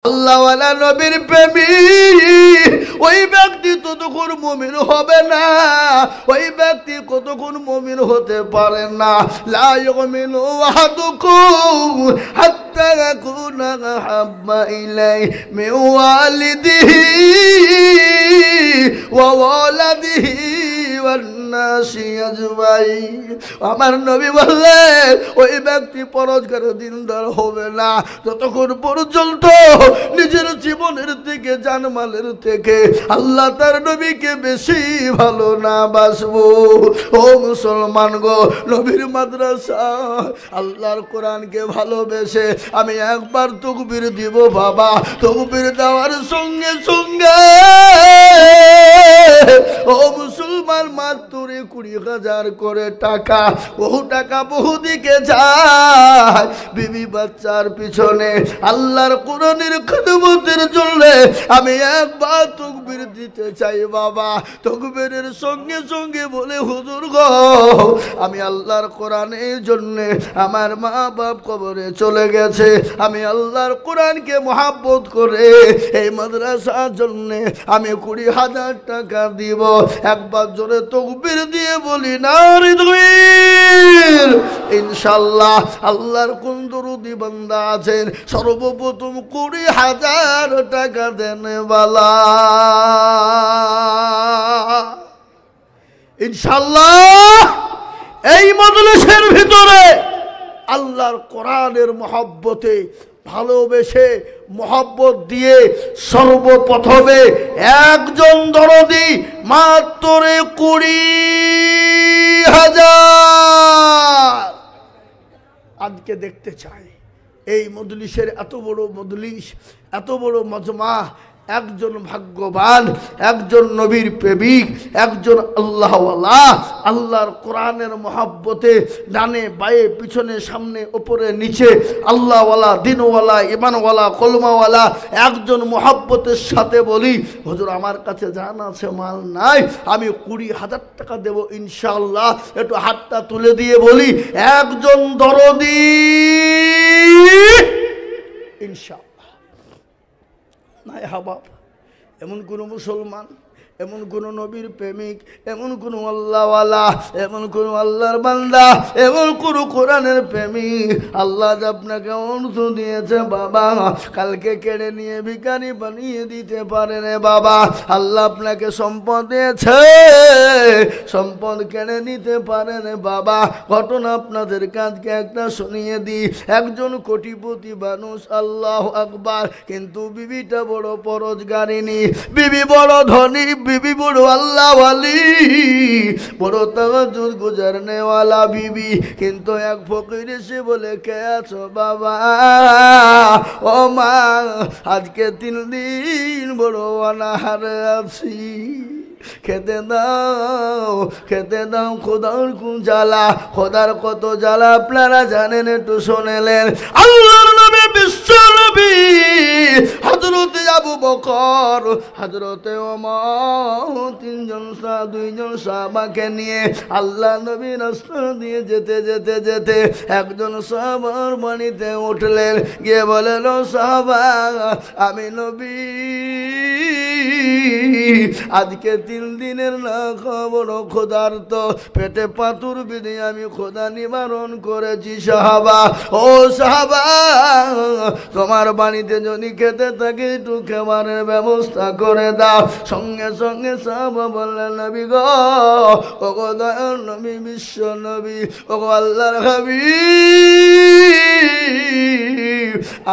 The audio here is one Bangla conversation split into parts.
আল্লাহওয়ালা নবীর প্রেমী ওই ব্যক্তি ততক্ষণ মুমিন হবে না, ওই ব্যক্তি কতক্ষণ মুমিন হতে পারে না। লা ইউমিনু আহাদুকুম হাত্তা ইয়াকুনা হাব্বা ইলাইহি মিন ওয়ালিদিহি ওয়া ওয়ালাদিহি ওয়ান নাসি আজমাইন। আমার নবী বললেন ওই ব্যক্তি পরস্কার দিনদার হবে না যতক্ষণ পর্যন্ত নিজের জীবনের থেকে জানমালের থেকে আল্লাহ তার নবীকে বেশি ভালো না বাসবো। ও মুসলমান গো, নবীর মাদ্রাসা আল্লাহর কোরআনকে ভালোবেসে আমি একবার তাকবীর দিব বাবা। তাকবীর দেওয়ার সঙ্গে সঙ্গে ও মুসলমান মাত্র 20,000 করে টাকা, বহু টাকা বহু দিকে যায় বিবি বাচ্চার পিছনে আল্লাহর কোরআনের খিদমতের জন্য আমি একবার তাকবীর দিতে চাই বাবা। তাকবীরের সঙ্গে সঙ্গে বলে হুজুর গো, আমি আল্লাহর কোরআনের জন্য আমার মা বাপ কবরে চলে গেছে, আমি আল্লাহর কোরআনকে মহব্বত করে এই মাদ্রাসার জন্য আমি 20,000 টাকা দিব। একবার জোরে তাকবীর দিয়ে বলি নারে তাকবীর। ইনশাআল্লাহ আল্লাহর কোন দরুদি বান্দা আছেন সর্বপ্রথম 20,000 টাকা দেন বালা। ইনশাআল্লাহ এই মজলিসের ভিতরে আল্লাহর কোরআনের মহব্বতে ভালোবেসে মহব্বত দিয়ে সর্বপ্রথমে একজন দরদি মাত্র 20,000 আজকে দেখতে চাই। এই মজলিসের এত বড় মজলিস, এত বড় মজমা, একজন ভাগ্যবান, একজন নবীর প্রেমিক, একজন আল্লাহওয়ালা, আল্লাহর কোরআনের মহব্বতে ডানে বায়ে পিছনে সামনে উপরে নিচে আল্লাহওয়ালা, দিনওয়ালা, ইমানওয়ালা, কলমাওয়ালা একজন মহব্বতের সাথে বলি হুজুর আমার কাছে জান আছে মাল নাই, আমি 20,000 টাকা দেব ইনশাআল্লাহ। একটু হাতটা তুলে দিয়ে বলি একজন দরদি ইনশাআল্লাহ। নাই হাবাব, এমন কোনো মুসলমান, এমন কোন নবীর প্রেমিক, এমন কোন আল্লাহওয়ালা, এমন কোন আল্লাহর বান্দা, এমন কোন কোরআনের প্রেমিক আল্লাহ আপনাকে অর্থ দিয়েছে বাবা, কালকে কেড়ে নিয়ে ভিখারি বানিয়ে দিতে পারে রে বাবা। আল্লাহ আপনাকে সম্পদ দিয়েছে, সম্পদ কেড়ে নিতে পারে রে বাবা। ঘটনা আপনাদের কাজকে একটা শুনিয়ে দিই। একজন কোটিপতি মানুষ, আল্লাহু আকবার, কিন্তু বিবিটা বড় পরোজগারিনী, বিবি বড় ধনী, বিবি বড় আল্লাহওয়ালি, বড় তাওয়াজ্জুদ গুজারনেওয়ালা বিবি। কিন্তু এক ফকির এসে বলে কে আছো বাবা? ও মা আজকে 3 দিন বড় অনাহারে আছি, খেতে দাও, খেতে দাও, খোদার কোন জ্বালা, খোদার কত জ্বালা আপনারা জানেন, একটু শোনেলেন। আল্লাহর নবী, বিশ্ব নবী হযরতে আবু বকর, হযরতে ওমর, 2জন সাহাবাকে নিয়ে আল্লাহ নবী রাস্তা দিয়ে যেতে যেতে যেতে একজন সাহাবার বাড়িতে উঠলেন, গিয়ে বলেন ও সাহাবা, আমি নবী আজকে 3 দিনের না খবর ক্ষুধার্ত, পেটে পাথর বিধে আমি ক্ষুধা নিবারণ করেছি সাহাবা। ও সাহাবা, তোমার বাড়িতে যদি খেতে থাকে একটু খাবারের ব্যবস্থা করে দাও। সঙ্গে সঙ্গে সাহাবা বললেন নবী গো, ও গো দয়ার নবী, বিশ্ব নবী, ও গো আল্লাহর হাবিব,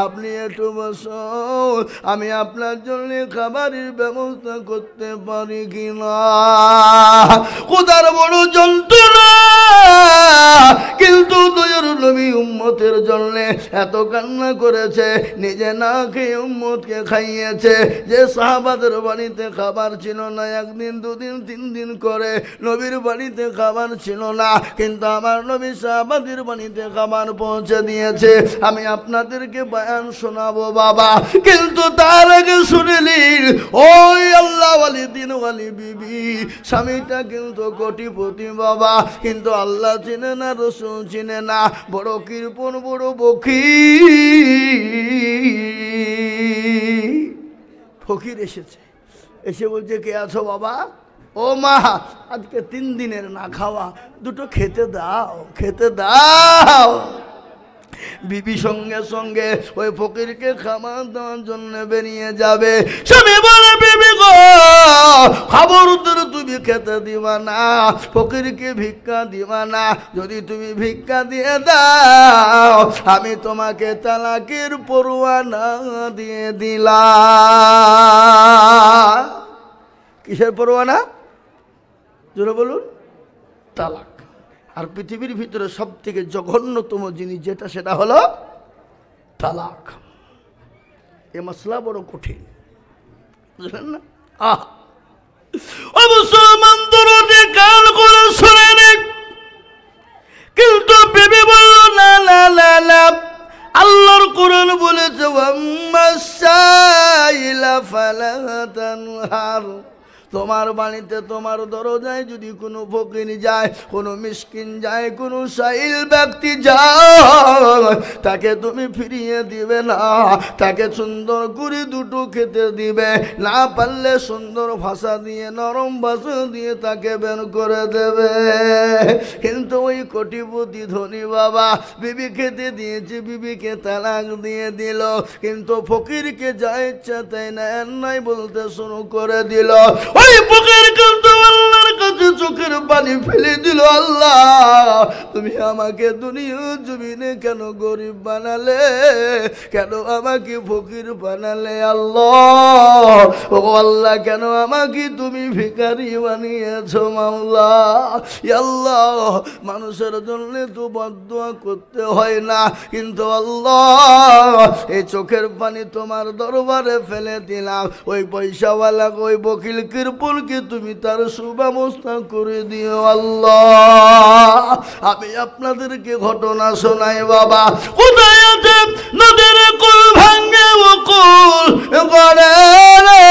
আপনি একটু বসুন, আমি আপনার জন্য খাবারের ব্যবস্থা করতে পারি কিনা। ক্ষুধার বড় যন্ত্রণা, কিন্তু দয়ার নবী উম্মতের জন্য এত কান্না করেছে, নিজে না খেয়ে উম্মতকে খাইয়েছে। যে সাহাবাদের বাড়িতে খাবার ছিল না, 1 দিন 2 দিন 3 দিন করে নবীর বাড়িতে খাবার ছিল না, কিন্তু আমার নবী সাহাবাদের বাড়িতে খাবার পৌঁছে দিয়েছে। আমি আপনাদেরকে বয়ান শোনাবো বাবা, কিন্তু তার আগে শুনে নিন ওই আল্লাহওয়ালি দিনওয়ালি বিবি, স্বামীটা কিন্তু কোটিপতি বাবা, কিন্তু আল্লাহ চিনে না, রসুল চিনে না, বড় কৃপণ, বড় বখী। ফকির এসেছে, এসে বলছে কে আছো বাবা? ও মা, আজকে 3 দিনের না খাওয়া, দুটো খেতে দাও, খেতে দাও। বিবি সঙ্গে সঙ্গে ওই ফকিরকে খাবার দেওয়ার জন্য বেরিয়ে যাবে। স্বামী বলে বিবি গো, খাবার উত্তর তুমি খেতে দিবা না, ফকিরকে ভিক্ষা দিবা না, যদি তুমি ভিক্ষা দিয়ে দাও আমি তোমাকে তালাকের পরোয়ানা দিয়ে দিলাম। কিসের পরোয়ানা? জোরে বলুন। তালাক। আর পৃথিবীর ভিতরে সব থেকে জঘন্যতম জিনিস যেটা, সেটা হলো তালাক। এ মশলা বড় কঠিন, বুঝলেন না? মুসলমান দরদে কান করে শুনে নে। কিন্তু বিবি বলল না না না না, আল্লাহর কোরআন বলেছে ওয়াম্মাসাইলা ফালা তানহার। তোমার বাড়িতে তোমার দরজায় যদি কোনো ফকির যায়, কোনো মিসকিন যায়, কোনো সাইল ব্যক্তি যায়, তাকে তুমি ফিরিয়ে দিবে না, তাকে সুন্দর করে দুটো খেতে দিবে, না পারলে সুন্দর ভাষা দিয়ে, নরম ভাষা দিয়ে তাকে বের করে দেবে। কিন্তু ওই কোটিপতি ধনী বাবা বিবি খেতে দিয়েছে, বিবিকে তালাক দিয়ে দিল, কিন্তু ফকিরকে যা ইচ্ছা তাই না নাই বলতে শুরু করে দিল। ওই ফকির কিন্তু আল্লাহর কাছে চোখের পানি ফেলে দিল, আল্লাহ তুমি আমাকে দুনিয়া জমিনে কেন গরিব বানালে, কেন আমাকে ফকির বানালে, আল্লাহ ও আল্লাহ কেন আমাকে তুমি ভিখারি বানিয়েছো মাওলা। আল্লাহ মানুষের জন্য তো বদদুয়া করতে হয় না, কিন্তু আল্লাহ এই চোখের পানি তোমার দরবারে ফেলে দিলাম, ওই পয়সাওয়ালা ওই বকিল কৃপণকে তুমি তার সুব্যবস্থা করে দিও আল্লাহ। আমি আপনাদেরকে ঘটনা শোনাই বাবা। কোথায় আছে নদীর কুল ভাঙ্গে বকুল করে রে,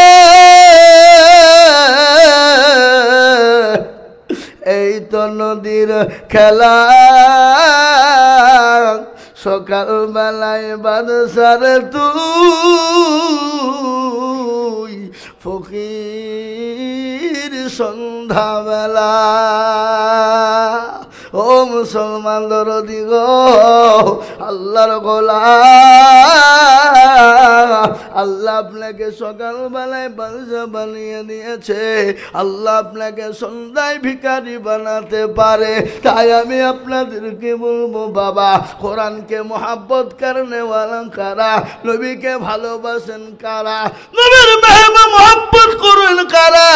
এই তো নদীর খেলা, সকালবেলায় বাদশার তুই ফকির সন্ধ্যাবেলা। ও মুসলমান দরদি গো, আল্লাহর গোলাম, আল্লাহ আপনাকে সকালবেলায় বাদশা বানিয়ে দিয়েছে, আল্লাহ আপনাকে সন্ধ্যায় ভিখারি বানাতে পারে। তাই আমি আপনাদেরকে বলবো বাবা, কোরআনকে মহাব্বত করনে ওয়ালা কারা, নবীকে ভালোবাসেন কারা, নবীর মেহমা মহাব্বত করেন কারা।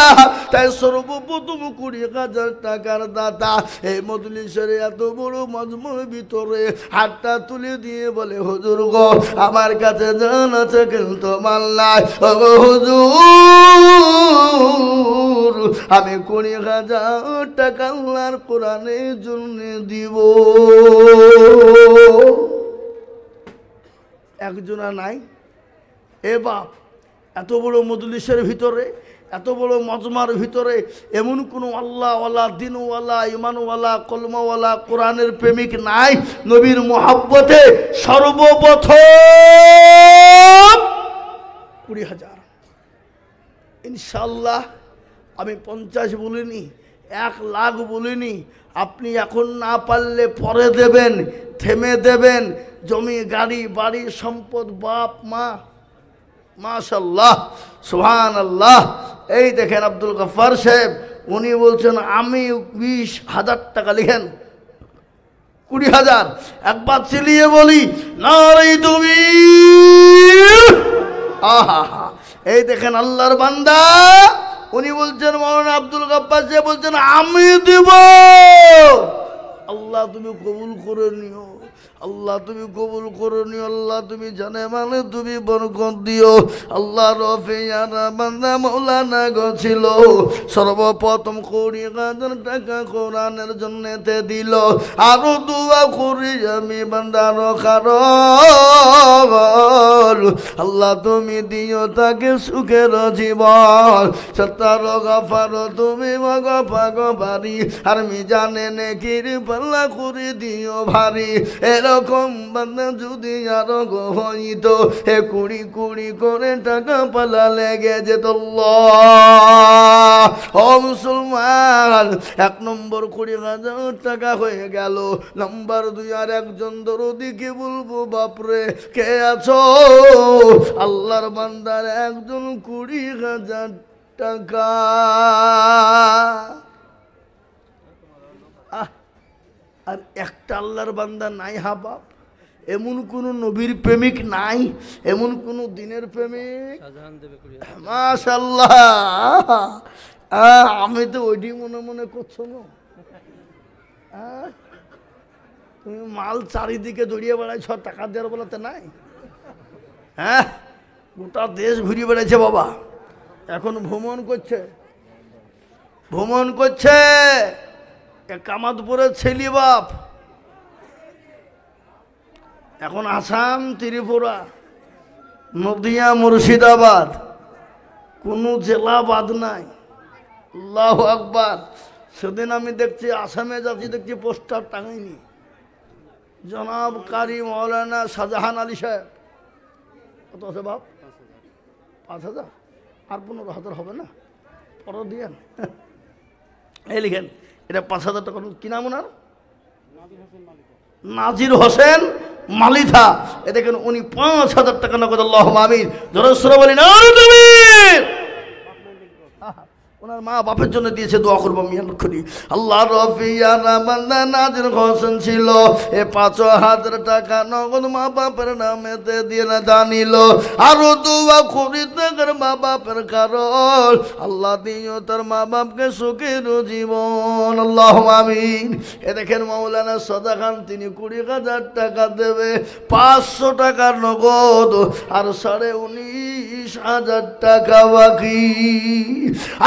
তাই সর্বপ্রথম 20,000 টাকার দাতা এই মজলিসের এত বড় মজমুর ভিতরে হাতটা তুলে দিয়ে বলে হুজুর গো, আমার কাছে জান আছে কিন্তু মাল নাই, ওগো হুজুর আমি 20,000 টাকা আল্লাহর কোরআনের জন্য দিব। একজনা নাই। এ বাপ, এত বড় মজলিসের ভিতরে, এত বড় মজমার ভিতরে এমন কোনো আল্লাহওয়ালা, দিনওয়ালা, ইমানওয়ালা, কলমাওয়ালা, কোরআনের প্রেমিক নাই? নবীর মোহাব্বতে সর্বপ্রথম 20,000। ইনশাল্লাহ আমি 50 বলিনি, 1 লাখ বলিনি। আপনি এখন না পারলে পরে দেবেন, থেমে দেবেন। জমি, গাড়ি, বাড়ি, সম্পদ, বাপ মা, মাশাআল্লাহ, সুবহানাল্লাহ। এই দেখেন আব্দুল গফফার সাহেব, উনি বলছেন আমি 20,000 টাকা লিখেন। 20,000 একবার চিলিয়ে বলি নারে তুমি। আহা, এই দেখেন আল্লাহর বান্দা, উনি বলছেন মাওলানা আব্দুল গফফার সাহেব বলছেন আমি দেব। আল্লাহ তুমি কবুল করে নিও, আল্লাহ তুমি কবুল করে নিও, আল্লাহ তুমি জানে মানে তুমি বরকত দিও। আল্লাহ রফিয়ানা বান্দা মাওলানা গছিল, সর্বপ্রথম 20,000 টাকা কোরআনের জন্যতে দিল। আরো দোয়া করি আমি বান্দার কারণ, আল্লাহ তুমি দিও তাকে সুখের জীবন। সত্তার গফার তুমি গফা গফারি, আর মিজানে নেকির পাল্লা করে দিও ভারী। এরকম বান্দা যদি আরো হইত, 20 করে টাকা পালা লেগে যেত। ও মুসলমান, 1 নম্বর 20,000 টাকা হয়ে গেল। নাম্বার 2, আর একজন দরদিকে বলবো, বাপরে কে আছো? আল্লাহর বান্দার একজন 20,000 টাকা। আর একটা আল্লাহর বান্দা নাই হাবাব? এমন কোন নবীর প্রেমিক নাই? এমন কোন দিনের প্রেমিক? মাশাআল্লাহ। আমি তো ওইটি মনে মনে করছো না? তুমি মাল চারিদিকে জড়িয়ে বেড়াইছ, টাকা দেওয়ার বলাতে নাই? হ্যাঁ, গোটা দেশ ঘুরিয়ে বেড়াইছে বাবা। এখন ভ্রমণ করছে কামাতপুরের ছেলে বাপ। এখন আসাম, ত্রিপুরা, নদিয়া, মুর্শিদাবাদ, কোনো জেলা বাদ নাই। আল্লাহু আকবার। সেদিন আমি দেখছি আসামে যাচ্ছি, দেখছি পোস্টার টাঙাইনি, জনাব কারি মৌলানা শাহজাহান আলী সাহেব। কত আছে বাপ? 5,000? আর 15,000 হবে না? পরে দিয়েন। এই লিখেন, এটা 5,000 টাকা। কি নাম ওনার? নাজির হোসেন মালিথা। এ দেখেন, উনি 5,000 টাকা নগদ। আল্লাহুম্মা আমিন। জোরে বলি না তাকবীর। ওনার মা বাপের জন্য দিয়েছে, দোয়া করবো মিয়া লক্ষণী। আল্লাহ রফিয়ানা বান্দা নাজির হোসেন ছিল, 5,000 টাকা নগদ মা বাপের নামেতে দিয়ে না জানিল। আরো দোয়া করি তার মা বাপের কারণ আল্লাহ দিও তার মা বাপকে সুখের জীবন। আল্লাহুম্মা আমিন। এ দেখেন মাওলানা সাদা খান, তিনি 20,000 টাকা দেবে, 500 টাকার নগদ আর 19,500 টাকা বাকি।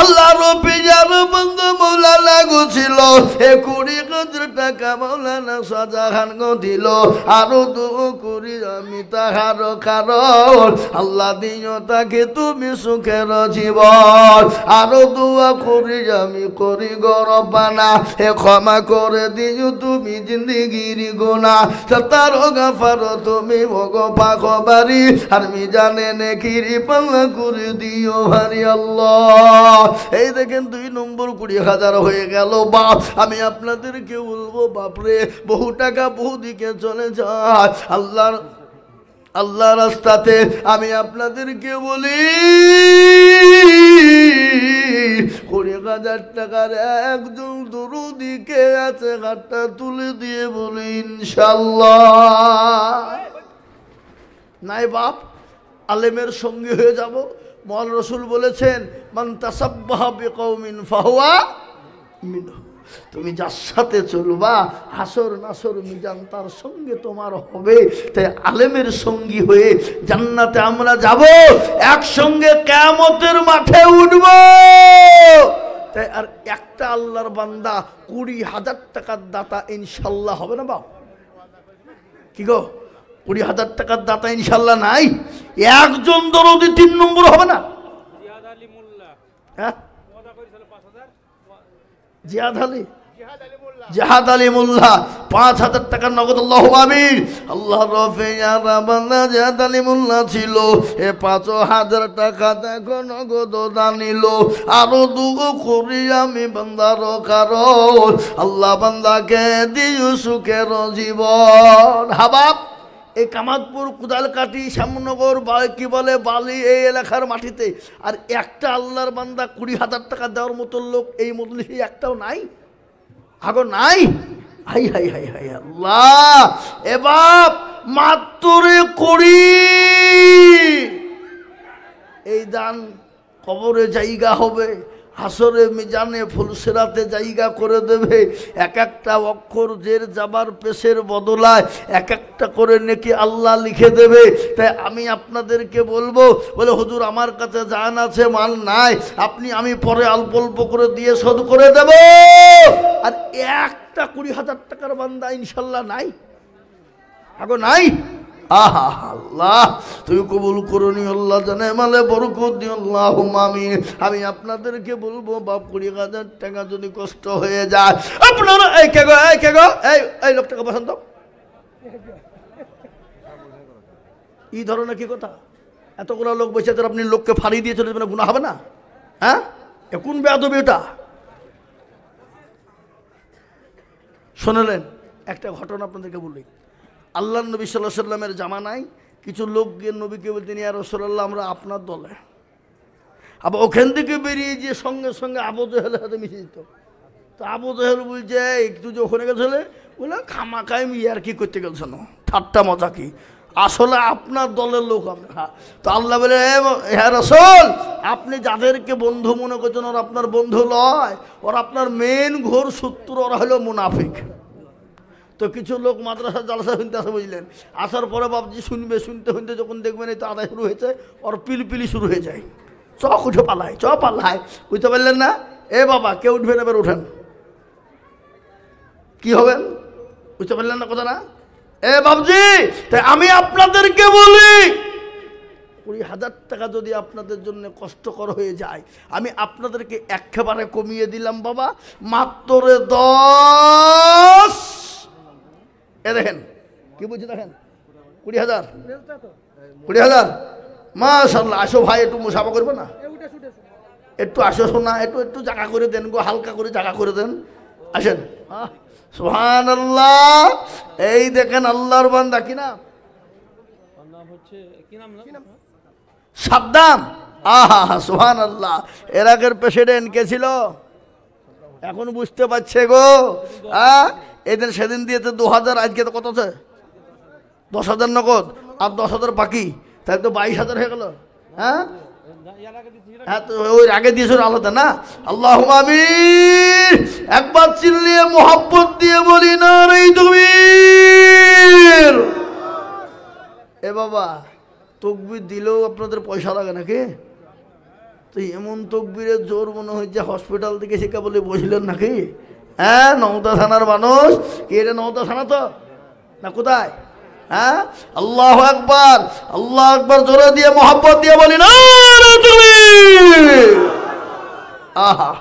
আল্লাহ রফিজার বন্ধু মৌলানা গুছিল, 20,000 টাকা মৌলানা শাহজাহান গো দিল। আরো দোয়া করি আমি তাহার কারণ আল্লাহ দিও তাকে তুমি সুখের জীবন। আরো দোয়া করি আমি করি গরবানা, ক্ষমা করে দিও তুমি জিন্দিগির গুনাহ। সতার গাফার তুমি ভোগ পাখবারি, আর মিজানে নেকির পাল্লা করে দিও ভারি। আল্লাহ। এই দেখেন 2 নম্বর 20,000 হয়ে গেল বাপ। আমি আপনাদেরকে বলবো, বাপরে বহু টাকা বহু দিকে চলে যায় আল্লাহ রাস্তাতে। আমি আপনাদেরকে বলি, 20,000 টাকার একজন দরদিকে আছে, হাতটা তুলে দিয়ে বলি ইনশাআল্লাহ। নাই বাপ, আলেমের সঙ্গী হয়ে যাব। মওলা রাসূল বলেছেন, মান তাসাব্বাহা বিকওমিন ফাহুয়া মিনহু। তুমি যার সাথে চলবা, হাসর নাসর মিজান তার সঙ্গে তোমার হবে। তাই আলেমের সঙ্গী হয়ে জান্নাতে আমরা যাব, একসঙ্গে কিয়ামতের মাঠে উঠব। তাই আর একটা আল্লাহর বান্দা 20,000 টাকার দাতা ইনশাআল্লাহ হবে না বাপ? কি গো, 20,000 টাকার দাতা ইনশাআল্লাহ নাই? একজন দরদি 3 নম্বর হবে না? হ্যাঁ, জিহাদ আলী মোল্লা 5,000 টাকার নগদ। আল্লাহুম্মা আমিন। আল্লাহ রফিয়ানা বান্দা জিহাদ আলী মোল্লা ছিল, 5,000 টাকা দেখো নগদ দানিল। আরো দুগো করি আমি বান্দার কারণ আল্লাহ বান্দাকে দিও সুখের জীবন। হাবাব, এই কামাতপুর, কোদালকাটি, শ্যামনগর, কি বলে বালি, এই এলাকার মাটিতে আর একটা আল্লাহর বান্দা 20,000 টাকা দেওয়ার মতো লোক এই মজলিসে একটাও নাই? আগো নাই? হাই হাই হাই হাই আল্লাহ। এবার মাত্র 20 এই দান কবরে জায়গা হবে, হাসরে মিজানে ফুলসেরাতে জায়গা করে দেবে। এক একটা অক্ষর জের যাবার পেশের বদলায় এক একটা করে নেকি আল্লাহ লিখে দেবে। তাই আমি আপনাদেরকে বলবো, বলে হুজুর আমার কাছে জান আছে, মাল নাই, আমি পরে অল্প অল্প করে দিয়ে শোধ করে দেব। আর একটা 20,000 টাকার বান্দা ইনশাল্লাহ নাই? আগো নাই? আহা আল্লাহ তুমি কবুল করুনি আল্লাহ, জানে মালে বরকত দিও আল্লাহুম্মা আমিন। আমি আপনাদেরকে বলবো বাপ 20,000 টাকা যদি কষ্ট হয়ে যায় আপনারা এই কে গো এই লোকটাকে পছন্দ এই ধরনের কি কথা? এতগুলো লোক বসে আছে, আপনি লোককে ফাড়ি দিয়ে চলে যাবেন, গুনাহ হবে না? হ্যাঁ, কোন বেয়াদবি এটা? শুনলেন একটা ঘটনা আপনাদেরকে বলি। আল্লাহ নবী সাল্লাল্লাহু আলাইহি সাল্লামের জামানায় কিছু লোক গিয়ে নবীকে বলতেন, ইয়া রাসূলুল্লাহ আমরা আপনার দলে। আবার ওখান থেকে বেরিয়ে যে সঙ্গে সঙ্গে আবু জেহেলের সাথে মিশে যেত। তো আবু জেহেল বলছে একটু যে ওখানে গেছিলে বলে খামাখাই আর কি করতে গেছে না, ঠাট্টা মজা কি, আসলে আপনার দলের লোক আমরা। তো আল্লাহ বলে হ্যাঁ রাসূল, আপনি যাদেরকে বন্ধু মনে করছেন ওরা আপনার বন্ধু নয়, ওরা আপনার মেন ঘোর শত্রু, ওরা হলো মুনাফিক। তো কিছু লোক মাদ্রাসা জালসা শুনতে আসে, বুঝলেন, আসার পরে বাবজি শুনতে শুনতে যখন দেখবেন এই তো আদায় শুরু হয়েছে, ওর পিলপিলি শুরু হয়ে যায়, চক উঠে পালায় বুঝতে পারলেন না? এ বাবা কে উঠবেন, এবার উঠেন, কি হবেন বুঝতে পারলেন না কথা না? এ বাবজি, তাই আমি আপনাদেরকে বলি 20,000 টাকা যদি আপনাদের জন্য কষ্টকর হয়ে যায়, আমি আপনাদেরকে একেবারে কমিয়ে দিলাম বাবা, মাত্র 10। এ দেখেন কি বলছি, দেখেন 20,000 মাশাআল্লাহ। আসো ভাই, একটু মুসাফা করবে না, একটু আসো শোনা, একটু জায়গা করে দেন গো, হালকা করে জায়গা করে দেন, আসেন। সুবহানাল্লাহ। এই দেখেন আল্লাহর বান্দা, কি নাম? সাদ্দাম। আহা সুবহানাল্লাহ। এর আগের প্রেসিডেন্ট কে ছিল এখন বুঝতে পারছে গো? এদের সেদিন দিয়েছে 2,000, আজকে তো কত আছে? 10,000 নগদ আর 10,000 বাকি, তাহলে তো 22,000 হয়ে গেল। হ্যাঁ, ওই আগে দিয়েছিল আলাদা না? আল্লাহুম্মা আমিন। একবার চিল্লিয়ে মোহাব্বত দিয়ে বলি না রে তাকবীর। এ বাবা, তাকবীর দিলেও আপনাদের পয়সা লাগে নাকি? তো এমন তাকবীরের জোর মনে হয় যে হসপিটাল থেকে সে বলে বসলেন নাকি? হ্যাঁ, নওদা থানার মানুষ কি? এটা নওদা থানা তো না, কোথায়? হ্যাঁ, আল্লাহু আকবার, আল্লাহু আকবার জোরে দিয়ে মোহাব্বত দিয়ে বলি না তুমি। আহা,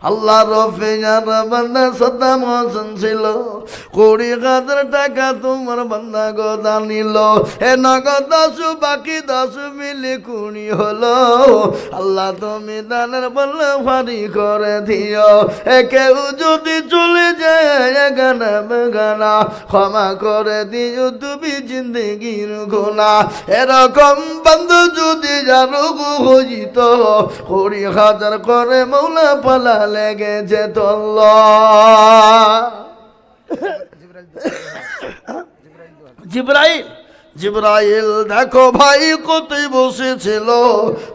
আল্লাহ রফিয়ার বান্দা সাদ্দাম হোসেন ছিল, 20,000 টাকা তোমার বান্দা গদা নিল, এ নগদ 10 বাকি 10 মিলে 20 হলো। আল্লাহ তুমি দানের বললে ভারী করে দিও, এ কেউ যদি চলে যায় গানা বেগানা, ক্ষমা করে দিও তুমি জিন্দগির গুনাহ। এরকম বান্দা যদি জানো গো হইত, 20,000 করে মৌলা পালা লেগেছে জিবরাইল দেখো ভাই কোথায় বসেছিল,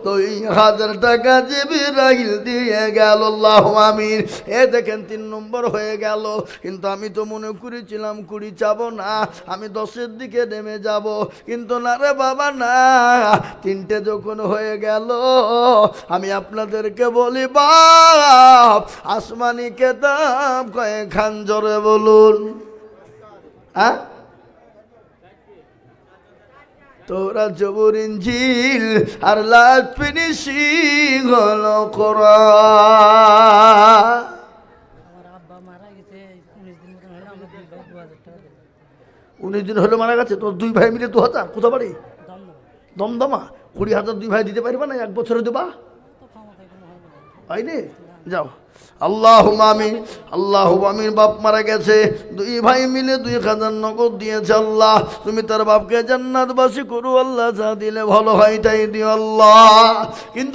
2,000 টাকা জিবরাইল দিয়ে গেল। আল্লাহু আমিন। এ দেখেন 3 নম্বর হয়ে গেল, কিন্তু আমি তো মনে করেছিলাম 20 চাবো না, আমি 10-এর দিকে নেমে যাব, কিন্তু না রে বাবা না, 3টে যখন হয়ে গেল, আমি আপনাদেরকে বলি বাপ, আসমানি কেতাব কয়েকখান জোরে বলুন। হ্যাঁ, তোরা জবুর ইনজিল আর লাস্ট ফিনিশিং হলো কোরআন। আমার আব্বা মারা গেছে 19 দিন হলো মারা গেছে। তোর 2 ভাই মিলে 2,000 কোথা বাড়ি? দমদমা। 20,000 2 ভাই দিতে পারবা না? 1 বছরে দেবা হয়নি? যাও। আল্লাহুম্মা আমিন, আল্লাহুম্মা আমিন। বাপ মারা গেছে, 2 ভাই মিলে 2,000 নগদ দিয়েছে। আল্লাহ তুমি তার বাপকে জান্নাতবাসী করো আল্লাহ, যা দিলে ভালো হয় তাই দিও আল্লাহ। কিন্তু